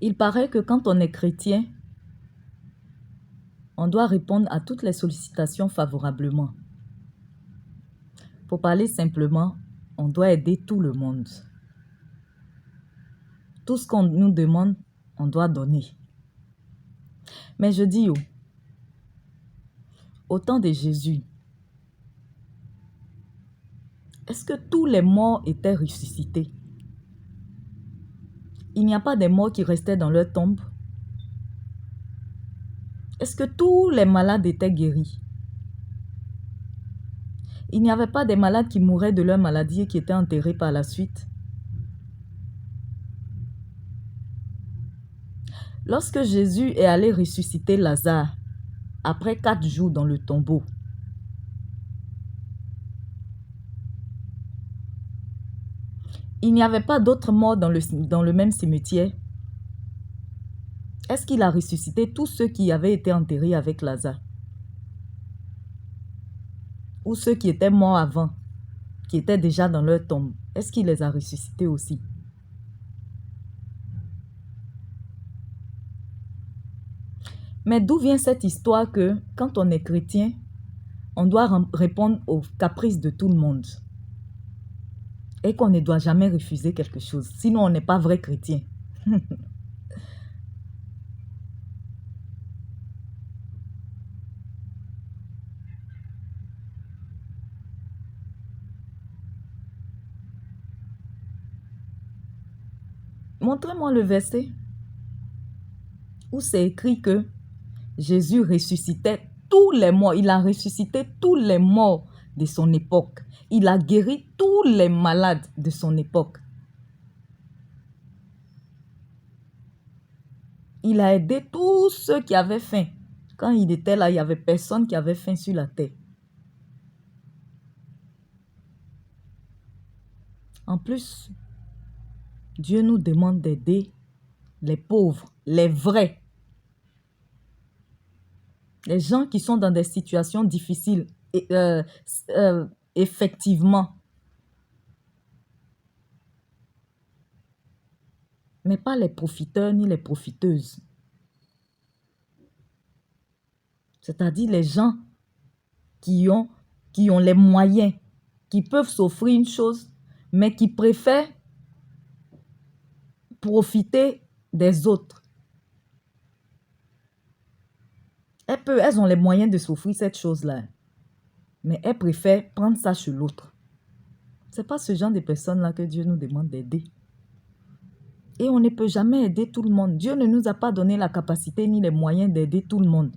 Il paraît que quand on est chrétien, on doit répondre à toutes les sollicitations favorablement. Pour parler simplement, on doit aider tout le monde. Tout ce qu'on nous demande, on doit donner. Mais je dis, au temps de Jésus, est-ce que tous les morts étaient ressuscités? Il n'y a pas des morts qui restaient dans leur tombe? Est-ce que tous les malades étaient guéris? Il n'y avait pas des malades qui mouraient de leur maladie et qui étaient enterrés par la suite? Lorsque Jésus est allé ressusciter Lazare, après 4 jours dans le tombeau, il n'y avait pas d'autres morts dans le même cimetière? Est-ce qu'il a ressuscité tous ceux qui avaient été enterrés avec Lazare? Ou ceux qui étaient morts avant, qui étaient déjà dans leur tombe? Est-ce qu'il les a ressuscités aussi? Mais d'où vient cette histoire que, quand on est chrétien, on doit répondre aux caprices de tout le monde et qu'on ne doit jamais refuser quelque chose, sinon on n'est pas vrai chrétien? Montrez-moi le verset où c'est écrit que Jésus ressuscitait tous les morts. Il a ressuscité tous les morts de son époque. Il a guéri tous les malades de son époque. Il a aidé tous ceux qui avaient faim. Quand il était là, il n'y avait personne qui avait faim sur la terre. En plus, Dieu nous demande d'aider les pauvres, les vrais. Les gens qui sont dans des situations difficiles, effectivement. Mais pas les profiteurs ni les profiteuses. C'est-à-dire les gens qui ont les moyens, qui peuvent s'offrir une chose, mais qui préfèrent profiter des autres. Elles ont les moyens de s'offrir cette chose-là, mais elles préfèrent prendre ça chez l'autre. Ce n'est pas ce genre de personnes-là que Dieu nous demande d'aider. Et on ne peut jamais aider tout le monde. Dieu ne nous a pas donné la capacité ni les moyens d'aider tout le monde.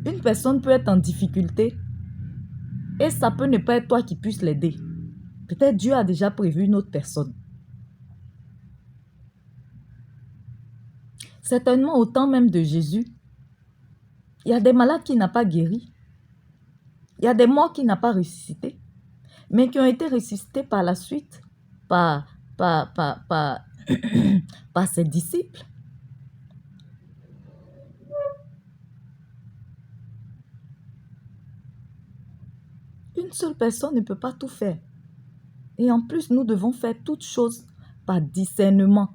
Une personne peut être en difficulté et ça peut ne pas être toi qui puisses l'aider. Peut-être Dieu a déjà prévu une autre personne. Certainement, au temps même de Jésus, il y a des malades qui n'ont pas guéri. Il y a des morts qui n'ont pas ressuscité, mais qui ont été ressuscités par la suite par ses disciples. Une seule personne ne peut pas tout faire. Et en plus, nous devons faire toutes choses par discernement.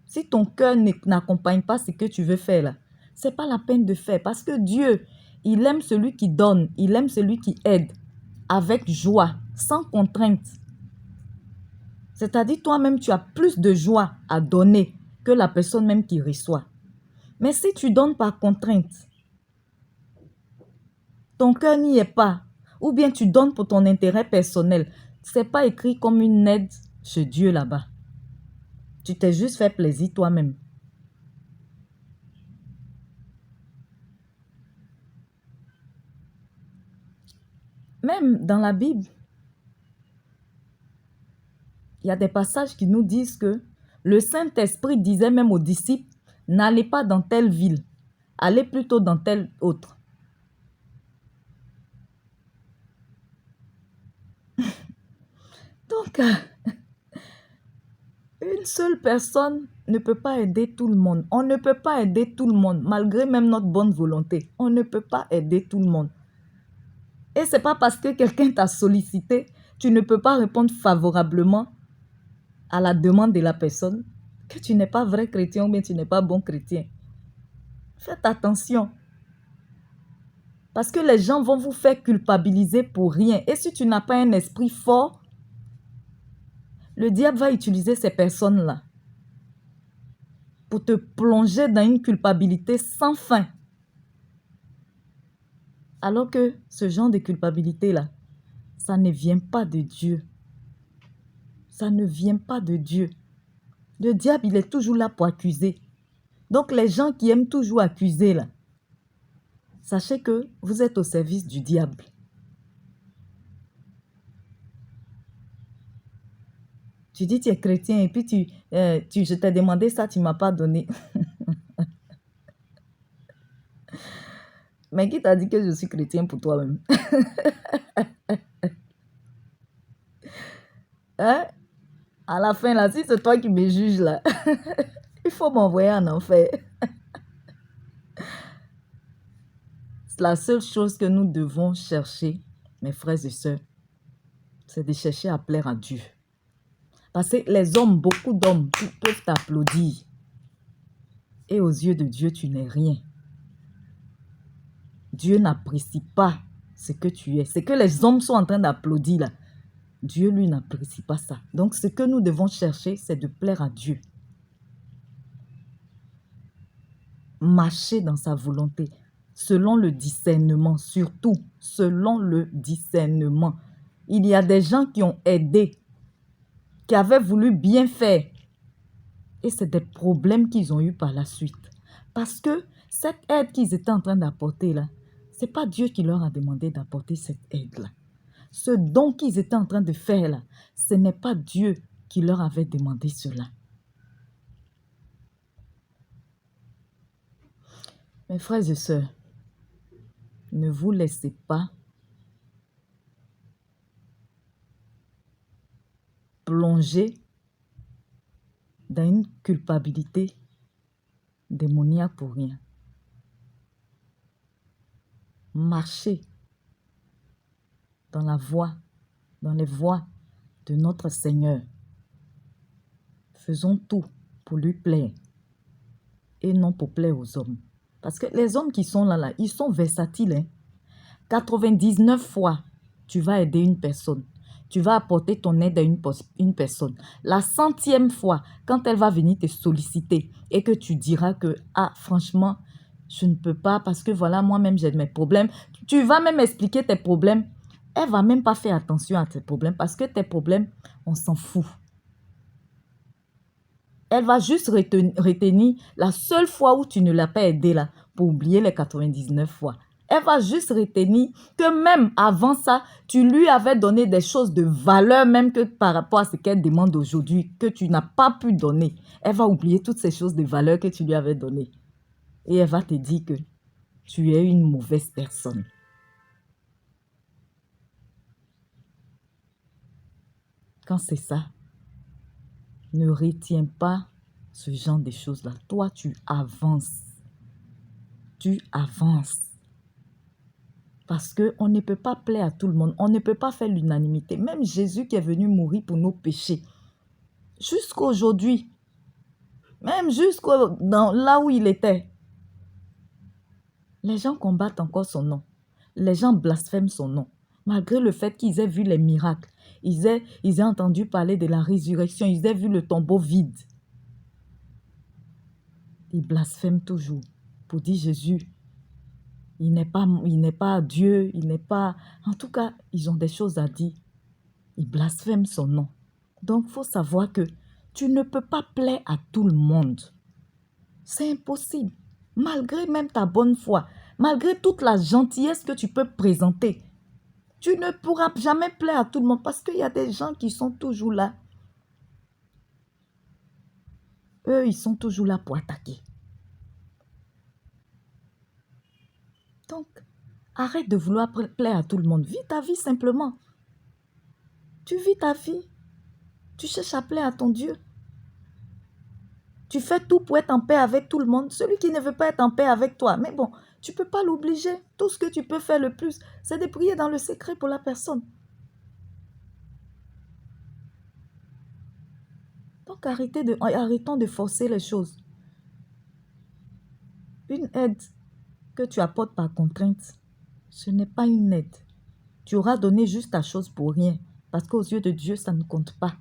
Si ton cœur n'accompagne pas ce que tu veux faire là, ce n'est pas la peine de faire. Parce que Dieu, il aime celui qui donne, il aime celui qui aide, avec joie, sans contrainte. C'est-à-dire, toi-même, tu as plus de joie à donner que la personne même qui reçoit. Mais si tu donnes par contrainte, ton cœur n'y est pas, ou bien tu donnes pour ton intérêt personnel, ce n'est pas écrit comme une aide chez Dieu là-bas. Tu t'es juste fait plaisir toi-même. Même dans la Bible, il y a des passages qui nous disent que le Saint-Esprit disait même aux disciples, n'allez pas dans telle ville, allez plutôt dans telle autre. Donc, une seule personne ne peut pas aider tout le monde. On ne peut pas aider tout le monde, malgré même notre bonne volonté. On ne peut pas aider tout le monde. Et ce n'est pas parce que quelqu'un t'a sollicité, tu ne peux pas répondre favorablement à la demande de la personne que tu n'es pas vrai chrétien ou bien tu n'es pas bon chrétien. Faites attention. Parce que les gens vont vous faire culpabiliser pour rien. Et si tu n'as pas un esprit fort, le diable va utiliser ces personnes-là pour te plonger dans une culpabilité sans fin. Alors que ce genre de culpabilité-là, ça ne vient pas de Dieu. Ça ne vient pas de Dieu. Le diable, il est toujours là pour accuser. Donc les gens qui aiment toujours accuser, là, sachez que vous êtes au service du diable. Tu dis tu es chrétien et puis je t'ai demandé ça, tu ne m'as pas donné. Mais qui t'a dit que je suis chrétien pour toi-même? Hein? À la fin, là, si c'est toi qui me juges, là, il faut m'envoyer en enfer. La seule chose que nous devons chercher, mes frères et sœurs, c'est de chercher à plaire à Dieu. Parce que les hommes, beaucoup d'hommes, peuvent t'applaudir. Et aux yeux de Dieu, tu n'es rien. Dieu n'apprécie pas ce que tu es. Ce que les hommes sont en train d'applaudir là, Dieu, lui, n'apprécie pas ça. Donc, ce que nous devons chercher, c'est de plaire à Dieu. Marcher dans sa volonté, selon le discernement, surtout selon le discernement. Il y a des gens qui ont aidé, qui avaient voulu bien faire. Et c'est des problèmes qu'ils ont eu par la suite. Parce que cette aide qu'ils étaient en train d'apporter là, ce n'est pas Dieu qui leur a demandé d'apporter cette aide-là. Ce don qu'ils étaient en train de faire là, ce n'est pas Dieu qui leur avait demandé cela. Mes frères et sœurs, ne vous laissez pas plonger dans une culpabilité démoniaque pour rien. Marchez dans la voie, dans les voies de notre Seigneur. Faisons tout pour lui plaire et non pour plaire aux hommes. Parce que les hommes qui sont là, ils sont versatiles. Hein? 99 fois, tu vas aider une personne. Tu vas apporter ton aide à une personne. La 100e fois, quand elle va venir te solliciter et que tu diras que, ah, franchement, je ne peux pas parce que voilà, moi-même, j'ai mes problèmes. Tu vas même expliquer tes problèmes. Elle ne va même pas faire attention à tes problèmes parce que tes problèmes, on s'en fout. Elle va juste retenir la seule fois où tu ne l'as pas aidé là, pour oublier les 99 fois. Elle va juste retenir que même avant ça, tu lui avais donné des choses de valeur, même que par rapport à ce qu'elle demande aujourd'hui, que tu n'as pas pu donner. Elle va oublier toutes ces choses de valeur que tu lui avais données. Et elle va te dire que tu es une mauvaise personne. Quand c'est ça, ne retiens pas ce genre de choses-là. Toi, tu avances. Tu avances. Parce qu'on ne peut pas plaire à tout le monde. On ne peut pas faire l'unanimité. Même Jésus qui est venu mourir pour nos péchés. Jusqu'aujourd'hui. Même là où il était. Les gens combattent encore son nom. Les gens blasphèment son nom. Malgré le fait qu'ils aient vu les miracles. Ils aient entendu parler de la résurrection. Ils aient vu le tombeau vide. Ils blasphèment toujours. Pour dire Jésus, il n'est pas Dieu, il n'est pas... En tout cas, ils ont des choses à dire. Ils blasphèment son nom. Donc, il faut savoir que tu ne peux pas plaire à tout le monde. C'est impossible. Malgré même ta bonne foi, malgré toute la gentillesse que tu peux présenter, tu ne pourras jamais plaire à tout le monde parce qu'il y a des gens qui sont toujours là. Eux, ils sont toujours là pour attaquer. Donc, arrête de vouloir plaire à tout le monde. Vis ta vie simplement. Tu vis ta vie. Tu cherches à plaire à ton Dieu. Tu fais tout pour être en paix avec tout le monde. Celui qui ne veut pas être en paix avec toi. Mais bon, tu ne peux pas l'obliger. Tout ce que tu peux faire le plus, c'est de prier dans le secret pour la personne. Donc arrêtons de forcer les choses. Une aide que tu apportes par contrainte, ce n'est pas une aide. Tu auras donné juste ta chose pour rien, parce qu'aux yeux de Dieu, ça ne compte pas.